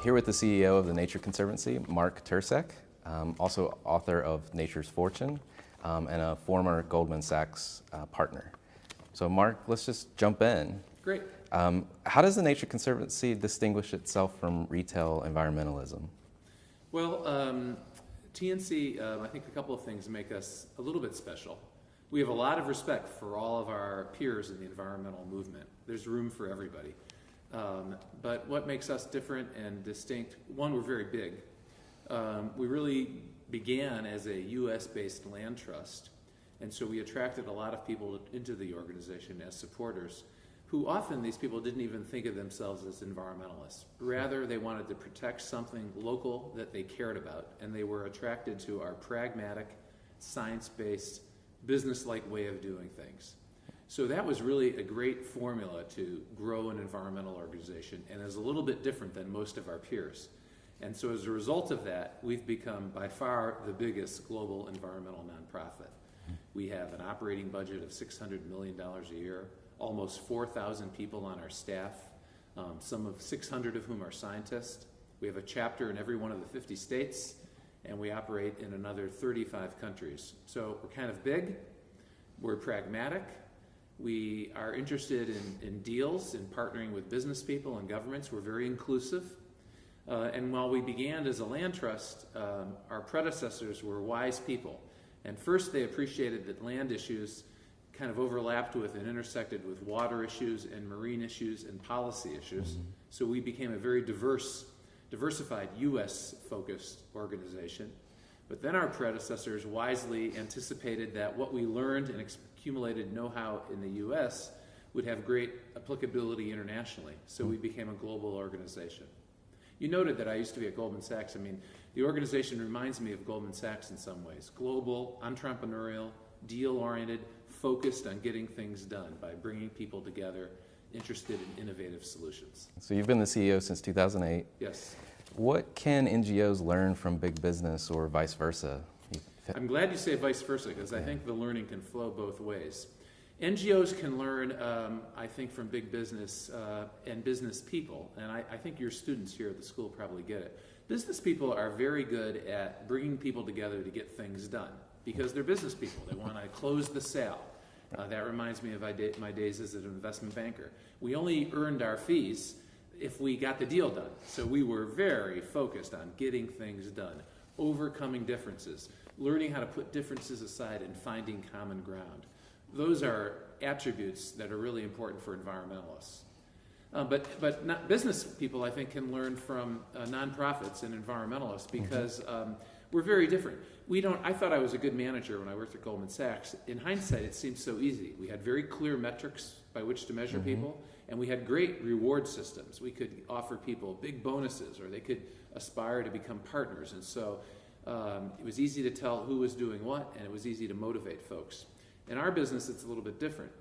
Here with the CEO of the Nature Conservancy, Mark Tercek, also author of Nature's Fortune, and a former Goldman Sachs partner. So Mark, let's just jump in. Great. How does the Nature Conservancy distinguish itself from retail environmentalism? Well, TNC, I think a couple of things make us a little bit special. We have a lot of respect for all of our peers in the environmental movement. There's room for everybody. But what makes us different and distinct, one, we're very big. We really began as a US-based land trust, and so we attracted a lot of people into the organization as supporters, who often these people didn't even think of themselves as environmentalists. Rather, they wanted to protect something local that they cared about, and they were attracted to our pragmatic, science-based, business-like way of doing things. So that was really a great formula to grow an environmental organization, and is a little bit different than most of our peers. And so as a result of that, we've become by far the biggest global environmental nonprofit. We have an operating budget of $600 million a year, almost 4,000 people on our staff, some of 600 of whom are scientists. We have a chapter in every one of the 50 states, and we operate in another 35 countries. So we're kind of big, we're pragmatic, we are interested in deals, in partnering with business people and governments. We're very inclusive. And while we began as a land trust, our predecessors were wise people. And first they appreciated that land issues kind of overlapped with and intersected with water issues and marine issues and policy issues. Mm-hmm. So we became a very diversified US-focused organization. But then our predecessors wisely anticipated that what we learned and accumulated know-how in the US would have great applicability internationally. So we became a global organization. You noted that I used to be at Goldman Sachs. I mean, the organization reminds me of Goldman Sachs in some ways. Global, entrepreneurial, deal-oriented, focused on getting things done by bringing people together, interested in innovative solutions. So you've been the CEO since 2008. Yes. What can NGOs learn from big business or vice versa? I'm glad you say vice versa, because I think the learning can flow both ways. NGOs can learn, I think, from big business and business people, and I think your students here at the school probably get it. Business people are very good at bringing people together to get things done, because they're business people. They want to close the sale. That reminds me of my days as an investment banker. We only earned our fees if we got the deal done. So we were very focused on getting things done, overcoming differences, learning how to put differences aside and finding common ground. Those are attributes that are really important for environmentalists. But not business people, I think, can learn from nonprofits and environmentalists, because we're very different. I thought I was a good manager when I worked at Goldman Sachs. In hindsight, it seems so easy. We had very clear metrics by which to measure people, and we had great reward systems. We could offer people big bonuses, or they could aspire to become partners. And so it was easy to tell who was doing what, and it was easy to motivate folks. In our business, it's a little bit different.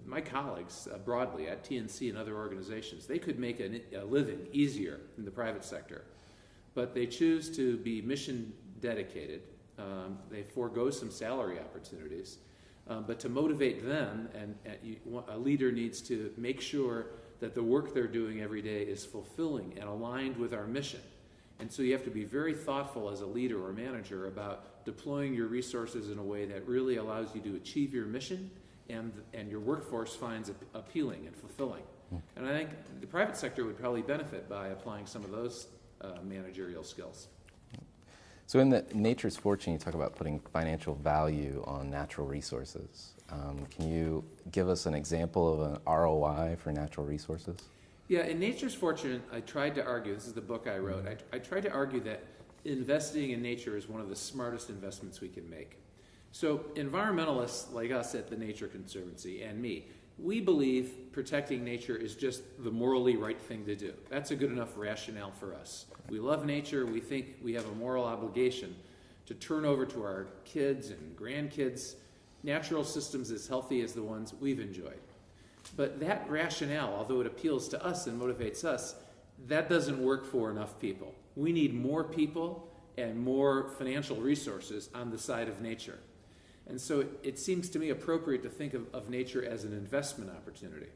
My colleagues broadly at TNC and other organizations, they could make a living easier in the private sector, but they choose to be mission dedicated. They forego some salary opportunities, but to motivate them, a leader needs to make sure that the work they're doing every day is fulfilling and aligned with our mission. And so you have to be very thoughtful as a leader or manager about deploying your resources in a way that really allows you to achieve your mission and your workforce finds appealing and fulfilling. And I think the private sector would probably benefit by applying some of those managerial skills. So in the Nature's Fortune, you talk about putting financial value on natural resources. Can you give us an example of an ROI for natural resources? Yeah, in Nature's Fortune, I tried to argue, this is the book I wrote, I tried to argue that investing in nature is one of the smartest investments we can make. So environmentalists like us at the Nature Conservancy and me, we believe protecting nature is just the morally right thing to do. That's a good enough rationale for us. We love nature. We think we have a moral obligation to turn over to our kids and grandkids natural systems as healthy as the ones we've enjoyed. But that rationale, although it appeals to us and motivates us, that doesn't work for enough people. We need more people and more financial resources on the side of nature. And so it seems to me appropriate to think of nature as an investment opportunity.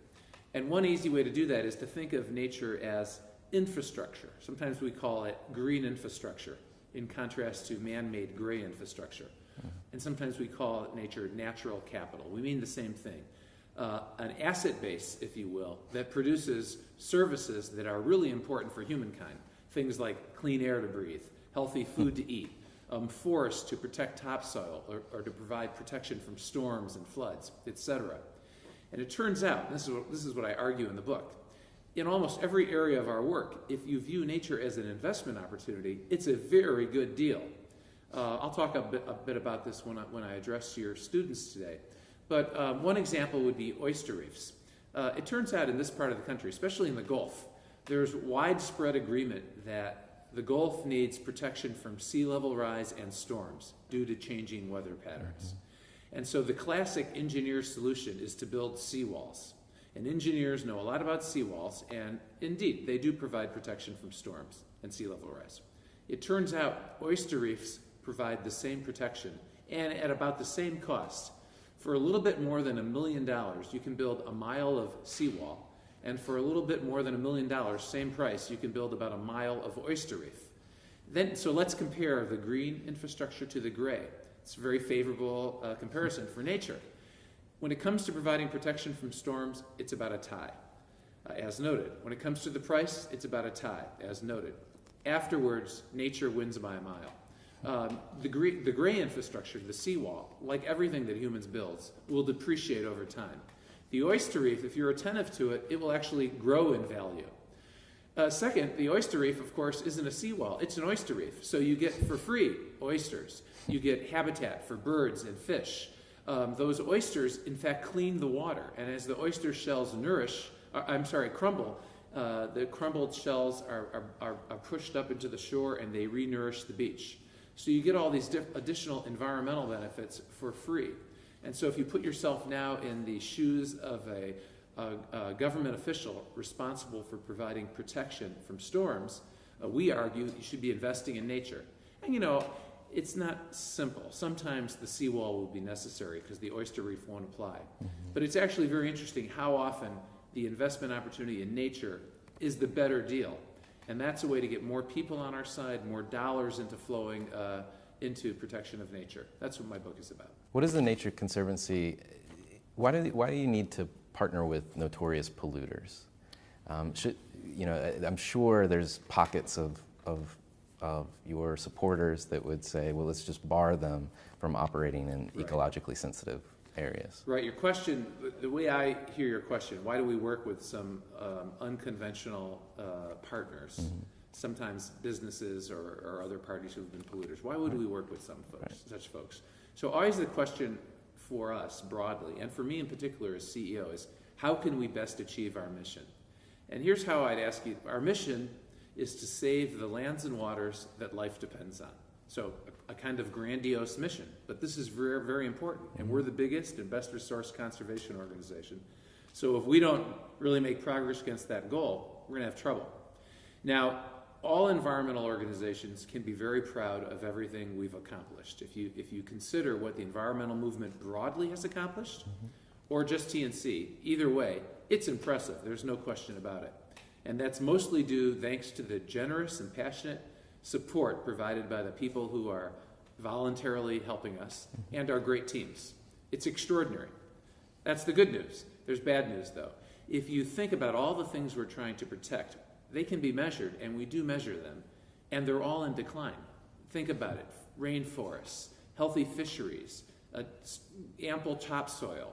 And one easy way to do that is to think of nature as infrastructure. Sometimes we call it green infrastructure, in contrast to man-made gray infrastructure. And sometimes we call it nature natural capital. We mean the same thing. An asset base, if you will, that produces services that are really important for humankind. Things like clean air to breathe, healthy food to eat, forests to protect topsoil or to provide protection from storms and floods, etc. And it turns out, this is what I argue in the book, in almost every area of our work, if you view nature as an investment opportunity, it's a very good deal. I'll talk a bit about this when I address your students today. But one example would be oyster reefs. It turns out in this part of the country, especially in the Gulf, there's widespread agreement that the Gulf needs protection from sea level rise and storms due to changing weather patterns. And so the classic engineer solution is to build seawalls. And engineers know a lot about seawalls, and indeed, they do provide protection from storms and sea level rise. It turns out oyster reefs provide the same protection, and at about the same cost. For a little bit more than $1 million, you can build a mile of seawall, and for a little bit more than $1 million, same price, you can build about a mile of oyster reef. So let's compare the green infrastructure to the gray. It's a very favorable comparison for nature. When it comes to providing protection from storms, it's about a tie, as noted. When it comes to the price, it's about a tie, as noted. Afterwards, nature wins by a mile. The gray infrastructure, the seawall, like everything that humans build, will depreciate over time. The oyster reef, if you're attentive to it, it will actually grow in value. Second, the oyster reef, of course, isn't a seawall. It's an oyster reef. So you get for free oysters. You get habitat for birds and fish. Those oysters, in fact, clean the water. And as the oyster shells crumble, the crumbled shells are pushed up into the shore and they re-nourish the beach. So you get all these additional environmental benefits for free. And so if you put yourself now in the shoes of a government official responsible for providing protection from storms, we argue you should be investing in nature. And you know, it's not simple. Sometimes the seawall will be necessary because the oyster reef won't apply. But it's actually very interesting how often the investment opportunity in nature is the better deal. And that's a way to get more people on our side, more dollars into flowing into protection of nature. That's what my book is about. What is the Nature Conservancy? Why do you need to partner with notorious polluters? I'm sure there's pockets of your supporters that would say, well, let's just bar them from operating in ecologically sensitive areas. Right. Your question, the way I hear your question, why do we work with some unconventional partners, sometimes businesses or other parties who have been polluters? Why would we work with such folks? So always the question for us broadly, and for me in particular as CEO, is how can we best achieve our mission? And here's how I'd ask you. Our mission is to save the lands and waters that life depends on. So a kind of grandiose mission, but this is very, very important. And we're the biggest and best resource conservation organization. So if we don't really make progress against that goal, we're going to have trouble. Now, all environmental organizations can be very proud of everything we've accomplished. If you consider what the environmental movement broadly has accomplished, or just TNC, either way, it's impressive. There's no question about it. And that's mostly due thanks to the generous and passionate support provided by the people who are voluntarily helping us and our great teams. It's extraordinary. That's the good news. There's bad news, though. If you think about all the things we're trying to protect, they can be measured, and we do measure them, and they're all in decline. Think about it. Rainforests, healthy fisheries, ample topsoil,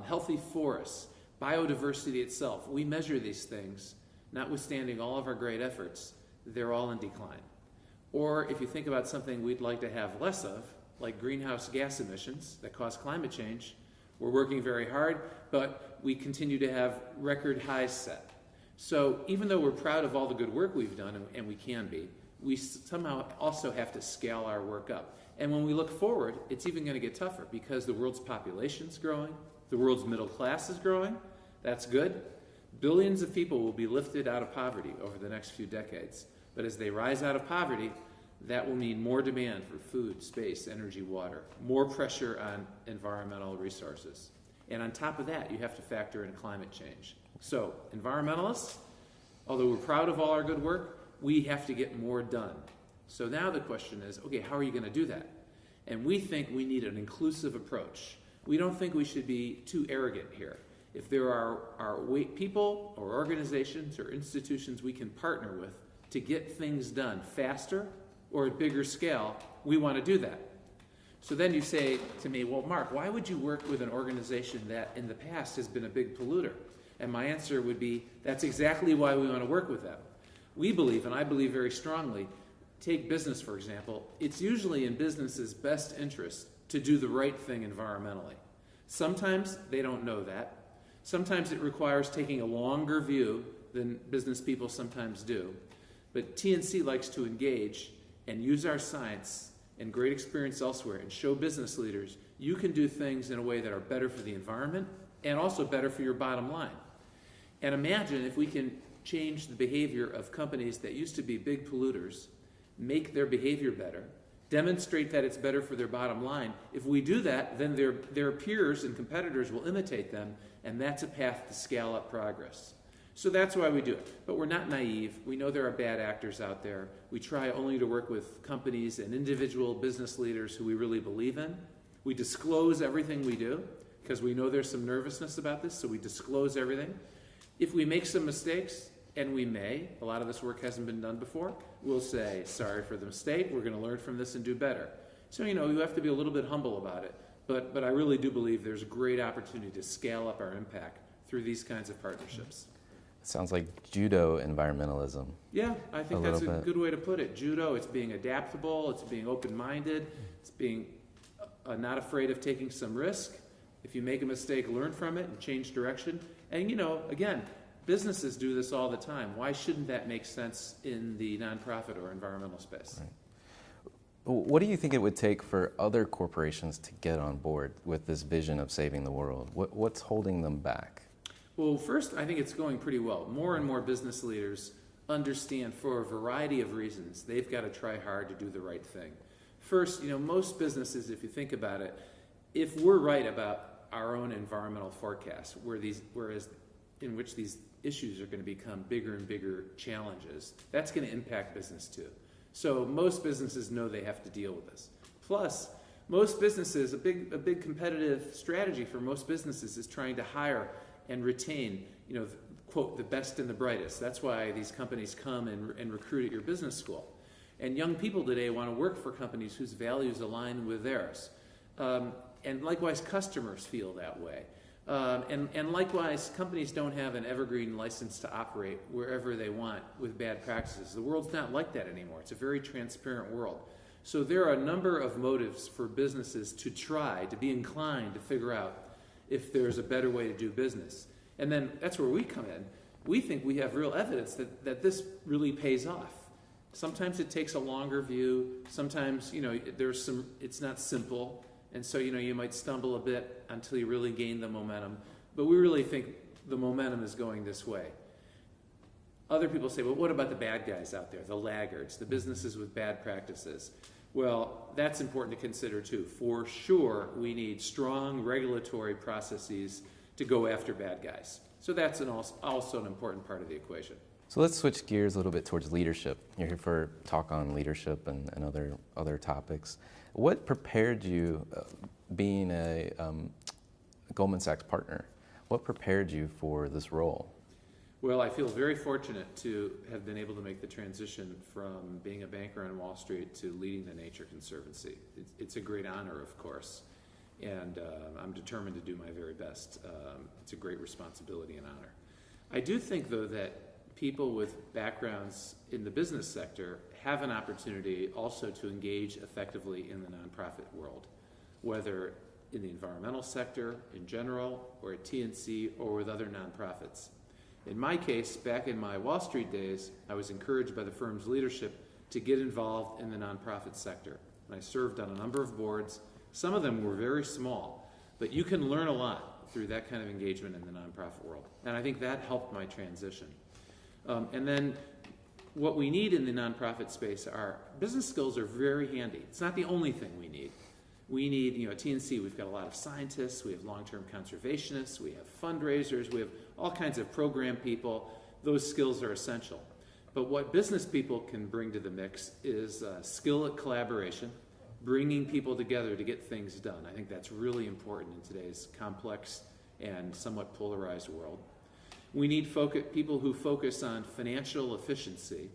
healthy forests, biodiversity itself. We measure these things, notwithstanding all of our great efforts, they're all in decline. Or if you think about something we'd like to have less of, like greenhouse gas emissions that cause climate change, we're working very hard, but we continue to have record highs set. So even though we're proud of all the good work we've done, and we can be, we somehow also have to scale our work up. And when we look forward, it's even going to get tougher because the world's population's growing, the world's middle class is growing. That's good. Billions of people will be lifted out of poverty over the next few decades. But as they rise out of poverty, that will mean more demand for food, space, energy, water, more pressure on environmental resources. And on top of that, you have to factor in climate change. So, environmentalists, Although we're proud of all our good work, we have to get more done. So now the question is, okay, how are you going to do that? And we think we need an inclusive approach. We don't think we should be too arrogant here. If there are people or organizations or institutions we can partner with to get things done faster or at bigger scale, we want to do that. So then you say to me, well, Mark, why would you work with an organization that in the past has been a big polluter? And my answer would be, that's exactly why we want to work with them. We believe, and I believe very strongly, take business, for example, it's usually in business's best interest to do the right thing environmentally. Sometimes they don't know that. Sometimes it requires taking a longer view than business people sometimes do. But TNC likes to engage and use our science and great experience elsewhere and show business leaders you can do things in a way that are better for the environment and also better for your bottom line. And imagine if we can change the behavior of companies that used to be big polluters, make their behavior better, demonstrate that it's better for their bottom line. If we do that, then their peers and competitors will imitate them, and that's a path to scale up progress. So that's why we do it. But we're not naive. We know there are bad actors out there. We try only to work with companies and individual business leaders who we really believe in. We disclose everything we do because we know there's some nervousness about this, so we disclose everything. If we make some mistakes, and we may, a lot of this work hasn't been done before, we'll say, sorry for the mistake, we're going to learn from this and do better. So, you have to be a little bit humble about it. But I really do believe there's a great opportunity to scale up our impact through these kinds of partnerships. Sounds like judo environmentalism. Yeah, I think that's a good way to put it. Judo, it's being adaptable, it's being open-minded, it's being not afraid of taking some risk. If you make a mistake, learn from it and change direction. And, again, businesses do this all the time. Why shouldn't that make sense in the nonprofit or environmental space? Right. What do you think it would take for other corporations to get on board with this vision of saving the world? What's holding them back? Well, first, I think it's going pretty well. More and more business leaders understand for a variety of reasons they've got to try hard to do the right thing. First, most businesses, if you think about it, if we're right about our own environmental forecasts, whereas in which these issues are going to become bigger and bigger challenges, that's going to impact business too. So most businesses know they have to deal with this. Plus, most businesses, a big competitive strategy for most businesses is trying to hire and retain, quote, the best and the brightest. That's why these companies come and recruit at your business school. And young people today want to work for companies whose values align with theirs. And likewise, customers feel that way. And likewise, companies don't have an evergreen license to operate wherever they want with bad practices. The world's not like that anymore. It's a very transparent world. So there are a number of motives for businesses to be inclined to figure out if there's a better way to do business. And then that's where we come in. We think we have real evidence that this really pays off. Sometimes it takes a longer view. Sometimes, it's not simple. And so, you might stumble a bit until you really gain the momentum. But we really think the momentum is going this way. Other people say, well, what about the bad guys out there, the laggards, the businesses with bad practices? Well, that's important to consider too. For sure, we need strong regulatory processes to go after bad guys. So that's also an important part of the equation. So let's switch gears a little bit towards leadership. You're here for talk on leadership and other topics. What prepared you, being a Goldman Sachs partner, what prepared you for this role? Well, I feel very fortunate to have been able to make the transition from being a banker on Wall Street to leading the Nature Conservancy. It's a great honor, of course, and I'm determined to do my very best. It's a great responsibility and honor. I do think, though, that people with backgrounds in the business sector have an opportunity also to engage effectively in the nonprofit world, whether in the environmental sector in general, or at TNC, or with other nonprofits. In my case, back in my Wall Street days, I was encouraged by the firm's leadership to get involved in the nonprofit sector. And I served on a number of boards. Some of them were very small, but you can learn a lot through that kind of engagement in the nonprofit world. And I think that helped my transition. And then what we need in the nonprofit space are business skills are very handy. It's not the only thing we need. We need, at TNC, we've got a lot of scientists, we have long-term conservationists, we have fundraisers, we have all kinds of program people. those skills are essential. But what business people can bring to the mix is skill at collaboration, bringing people together to get things done. I think that's really important in today's complex and somewhat polarized world. We need people who focus on financial efficiency.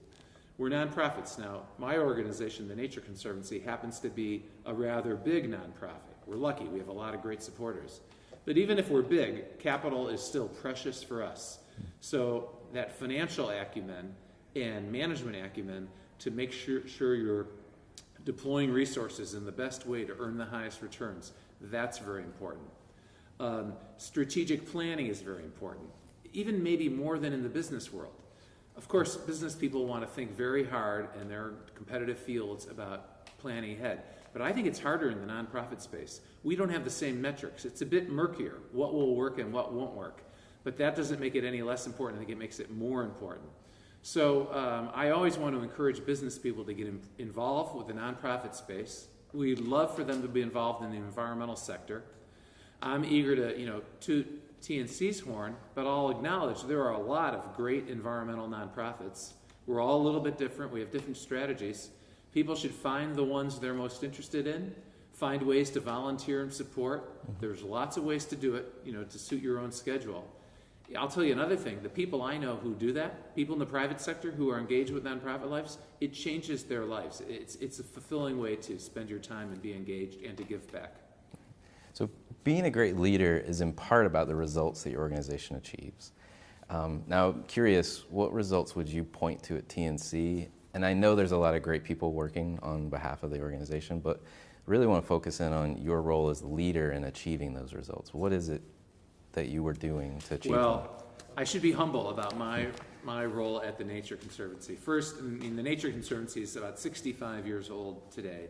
We're nonprofits now. My organization, the Nature Conservancy, happens to be a rather big nonprofit. We're lucky. We have a lot of great supporters. But even if we're big, capital is still precious for us. So that financial acumen and management acumen to make sure you're deploying resources in the best way to earn the highest returns, that's very important. Strategic planning is very important, even maybe more than in the business world. Of course, business people want to think very hard in their competitive fields about planning ahead. But I think it's harder in the nonprofit space. We don't have the same metrics. It's a bit murkier, what will work and what won't work. But that doesn't make it any less important. I think it makes it more important. So I always want to encourage business people to get involved with the nonprofit space. We'd love for them to be involved in the environmental sector. I'm eager to, toot TNC's horn, but I'll acknowledge there are a lot of great environmental nonprofits. We're all a little bit different. We have different strategies. People should find the ones they're most interested in, find ways to volunteer and support. There's lots of ways to do it, to suit your own schedule. I'll tell you another thing. The people I know who do that, people in the private sector who are engaged with nonprofit lives, it changes their lives. It's a fulfilling way to spend your time and be engaged and to give back. So being a great leader is in part about the results that your organization achieves. Now, curious, what results would you point to at TNC? And I know there's a lot of great people working on behalf of the organization, but really want to focus in on your role as the leader in achieving those results. What is it that you were doing to achieve them? I should be humble about my role at the Nature Conservancy. First, the Nature Conservancy is about 65 years old today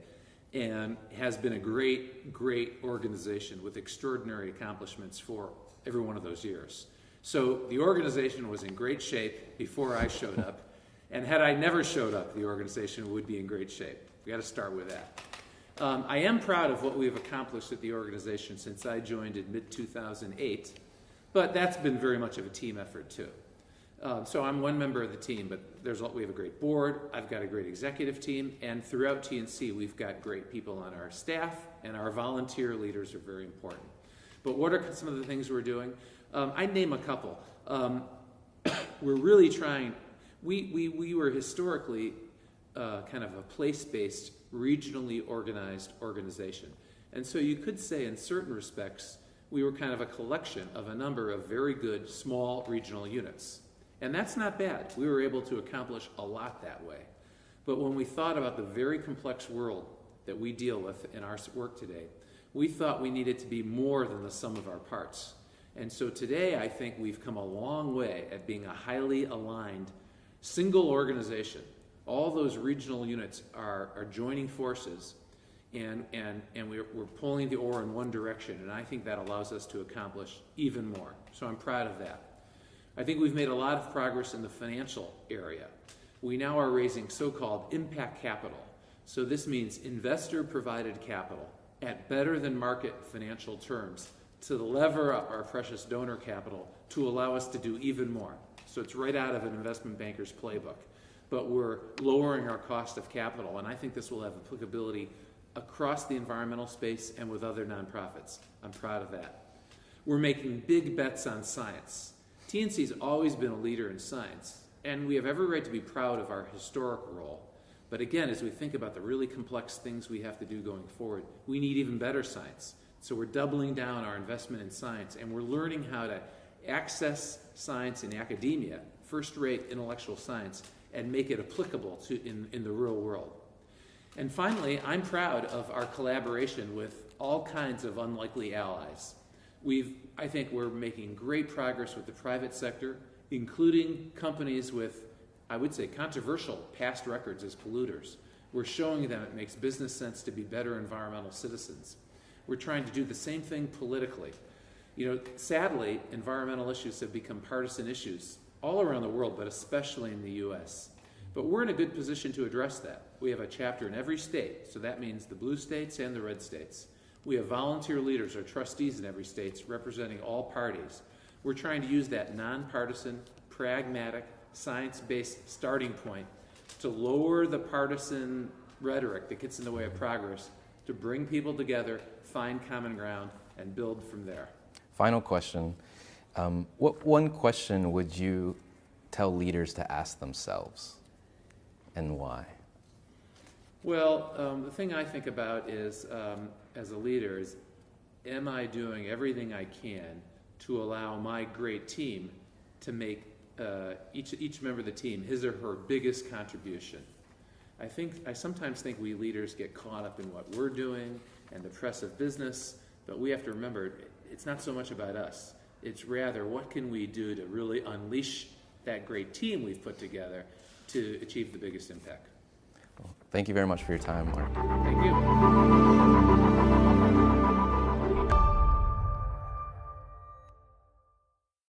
and has been a great, great organization with extraordinary accomplishments for every one of those years. So the organization was in great shape before I showed up, and had I never showed up, the organization would be in great shape. We got to start with that. I am proud of what we've accomplished at the organization since I joined in mid-2008, but that's been very much of a team effort too. So I'm one member of the team, but we have a great board, I've got a great executive team, and throughout TNC we've got great people on our staff, and our volunteer leaders are very important. But what are some of the things we're doing? I'd name a couple. We're really trying, we were historically kind of a place-based, regionally organized organization. And so you could say in certain respects, we were kind of a collection of a number of very good small regional units. And that's not bad. We were able to accomplish a lot that way. But when we thought about the very complex world that we deal with in our work today, we thought we needed to be more than the sum of our parts. And so today I think we've come a long way at being a highly aligned single organization. All those regional units are joining forces, and we're pulling the oar in one direction, and I think that allows us to accomplish even more. So I'm proud of that. I think we've made a lot of progress in the financial area. We now are raising so-called impact capital. So this means investor-provided capital at better than market financial terms to lever up our precious donor capital to allow us to do even more. So it's right out of an investment banker's playbook. But we're lowering our cost of capital, and I think this will have applicability across the environmental space and with other nonprofits. I'm proud of that. We're making big bets on science. TNC's always been a leader in science, and we have every right to be proud of our historic role. But again, as we think about the really complex things we have to do going forward, we need even better science. So we're doubling down our investment in science, and we're learning how to access science in academia, first-rate intellectual science, and make it applicable in the real world. And finally, I'm proud of our collaboration with all kinds of unlikely allies. I think we're making great progress with the private sector, including companies with, I would say, controversial past records as polluters. We're showing them it makes business sense to be better environmental citizens. We're trying to do the same thing politically. Sadly, environmental issues have become partisan issues all around the world, but especially in the U.S. But we're in a good position to address that. We have a chapter in every state, so that means the blue states and the red states. We have volunteer leaders or trustees in every state representing all parties. We're trying to use that nonpartisan pragmatic, science-based starting point to lower the partisan rhetoric that gets in the way of progress, to bring people together, find common ground, and build from there. Final question. What one question would you tell leaders to ask themselves, and why? Well, the thing I think about is, as a leader, is am I doing everything I can to allow my great team to make each member of the team his or her biggest contribution? I sometimes think we leaders get caught up in what we're doing and the press of business, but we have to remember it's not so much about us. It's rather what can we do to really unleash that great team we've put together to achieve the biggest impact. Well, thank you very much for your time, Mark. Thank you.